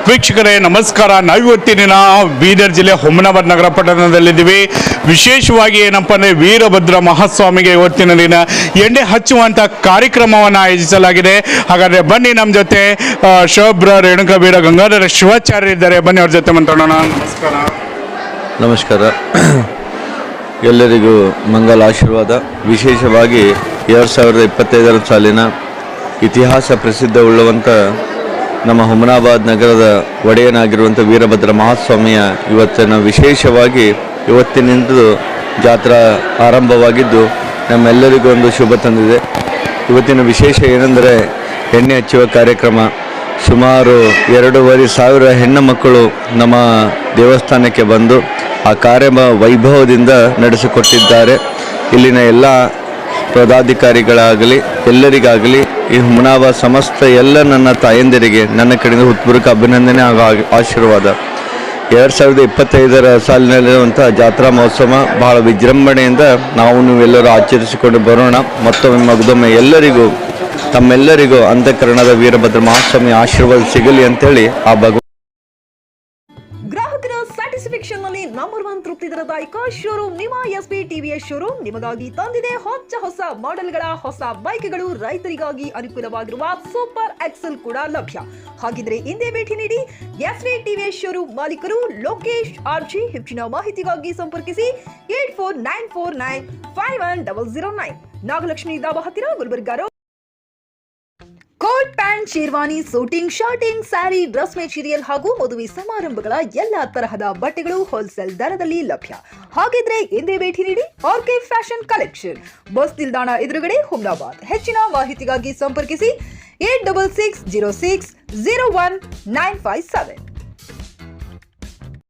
ವೀಕ್ಷಕರೇ ನಮಸ್ಕಾರ. ನಾವಿವತ್ತಿನ ಬೀದರ್ ಜಿಲ್ಲೆ ಹುಮನಾಬಾದ್ ನಗರ ಪಟ್ಟಣದಲ್ಲಿದ್ದೀವಿ. ವಿಶೇಷವಾಗಿ ಏನಪ್ಪ ಅಂದರೆ ವೀರಭದ್ರ ಮಹಾಸ್ವಾಮಿಗೆ ಇವತ್ತಿನ ದಿನ ಎಣ್ಣೆ ಹಚ್ಚುವಂಥ ಕಾರ್ಯಕ್ರಮವನ್ನು ಆಯೋಜಿಸಲಾಗಿದೆ. ಹಾಗಾದರೆ ಬನ್ನಿ, ನಮ್ಮ ಜೊತೆ ಶೋಭ್ರ ರೇಣುಕಾಬೀರ ಗಂಗಾಧರ ಶಿವಾಚಾರ್ಯ ಇದ್ದಾರೆ. ಬನ್ನಿ ಅವ್ರ ಜೊತೆ ಮಾತಾಡೋಣ. ನಮಸ್ಕಾರ. ನಮಸ್ಕಾರ. ಎಲ್ಲರಿಗೂ ಮಂಗಲ ಆಶೀರ್ವಾದ. ವಿಶೇಷವಾಗಿ 2025 ಸಾಲಿನ ಇತಿಹಾಸ ಪ್ರಸಿದ್ಧವುಳ್ಳುವಂಥ ನಮ್ಮ ಹುಮನಾಬಾದ್ ನಗರದ ಒಡೆಯನಾಗಿರುವಂಥ ವೀರಭದ್ರ ಮಹಾಸ್ವಾಮಿಯ ವಿಶೇಷವಾಗಿ ಇವತ್ತಿನಿಂದ ಜಾತ್ರಾ ಆರಂಭವಾಗಿದ್ದು ನಮ್ಮೆಲ್ಲರಿಗೂ ಒಂದು ಶುಭ ತಂದಿದೆ. ಇವತ್ತಿನ ವಿಶೇಷ ಏನೆಂದರೆ ಎಣ್ಣೆ ಹಚ್ಚುವ ಕಾರ್ಯಕ್ರಮ. ಸುಮಾರು 2,500 ಹೆಣ್ಣು ಮಕ್ಕಳು ನಮ್ಮ ದೇವಸ್ಥಾನಕ್ಕೆ ಬಂದು ಆ ಕಾರ್ಯ ವೈಭವದಿಂದ ನಡೆಸಿಕೊಟ್ಟಿದ್ದಾರೆ. ಇಲ್ಲಿನ ಎಲ್ಲ ಪದಾಧಿಕಾರಿಗಳಾಗಲಿ ಎಲ್ಲರಿಗಾಗಲಿ ಈ ಹುಮನಾಬಾದ್ ಸಮಸ್ತ ಎಲ್ಲ ನನ್ನ ತಾಯಂದಿರಿಗೆ ನನ್ನ ಕಡೆಯಿಂದ ಹೃತ್ಪೂರ್ವಕ ಅಭಿನಂದನೆ ಹಾಗೂ ಆಶೀರ್ವಾದ. 2025 ಸಾಲಿನಲ್ಲಿರುವಂಥ ಜಾತ್ರಾ ಮಹೋತ್ಸವ ಬಹಳ ವಿಜೃಂಭಣೆಯಿಂದ ನೀವೆಲ್ಲರೂ ಆಚರಿಸಿಕೊಂಡು ಬರೋಣ. ಮತ್ತೊಮ್ಮೆ ಎಲ್ಲರಿಗೂ ತಮ್ಮೆಲ್ಲರಿಗೂ ಅಂತಃಕರಣದ ವೀರಭದ್ರ ಮಹಾಸ್ವಾಮಿ ಆಶೀರ್ವಾದ ಸಿಗಲಿ ಅಂತೇಳಿ ಆ ಗ್ರಾಹಕರ ಸ್ಯಾಟಿಸ್ಫ್ಯಾಕ್ಷನ್ ನಲ್ಲಿ ನಂಬರ್ 1 ತೃಪ್ತಿದಾಯಕ ಶೋರೂಮ್ ನಿಮ್ಮ ಎಸ್ಪಿ ಟಿವಿಎಸ್ ಶೋರೂಮ್ ನಿಮಗಾಗಿ ತಂದಿದೆ ಹೊಸ ಮಾಡೆಲ್ಗಳ ಹೊಸ ಬೈಕ್ಗಳು. ರೈತರಿಗಾಗಿ ಅನುಕೂಲವಾಗಿರುವ ಸೂಪರ್ ಎಕ್ಸೆಲ್ ಕೂಡ ಲಭ್ಯ. ಹಾಗಿದ್ರೆ ಹಿಂದೆ ಭೇಟಿ ನೀಡಿ ಎಸ್ಪಿ ಟಿವಿಎಸ್ ಶೋರೂಮ್ ಮಾಲೀಕರು ಲೋಕೇಶ್ ಆರ್ಜಿ. ಹೆಚ್ಚಿನ ಮಾಹಿತಿಗಾಗಿ ಸಂಪರ್ಕಿಸಿ 8494951009 ನಾಗಲಕ್ಷ್ಮಿ ದಾಬಾ ಹತ್ತಿರ Gulbarga. Coat pant, sherwani, suiting, shirting, sari, dress material ಹಾಗೂ ಮದುವೆ ಸಮಾರಂಭಗಳ ಎಲ್ಲಾ ತರಹದ ಬಟ್ಟೆಗಳು ಹೋಲ್ಸೇಲ್ ದರದಲ್ಲಿ ಲಭ್ಯ. ಹಾಗಿದ್ರೆ ಹಿಂದೆ ಭೇಟಿ ನೀಡಿ ಆರ್ಕೆ ಫ್ಯಾಷನ್ ಕಲೆಕ್ಷನ್, ಬಸ್ ನಿಲ್ದಾಣ ಎದುರುಗಡೆ ಹುಮನಾಬಾದ್. ಹೆಚ್ಚಿನ ಮಾಹಿತಿಗಾಗಿ ಸಂಪರ್ಕಿಸಿ 8660601957.